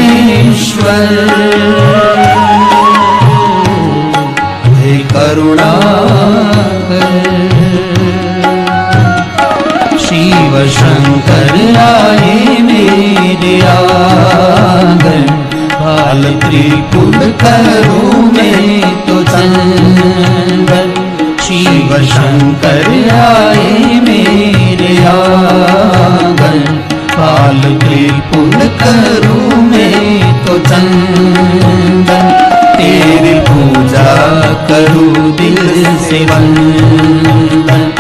परमेश्वर हे करुणाकर। शिव शंकर आए मेरे आंगन, बाल त्रिपुर करूं मैं तो चंदन। शिव शंकर आए मेरे आंगन, बाल त्रिपुर करूं मैं तो चंदन। तेरी पूजा करूं दिल से वंदन,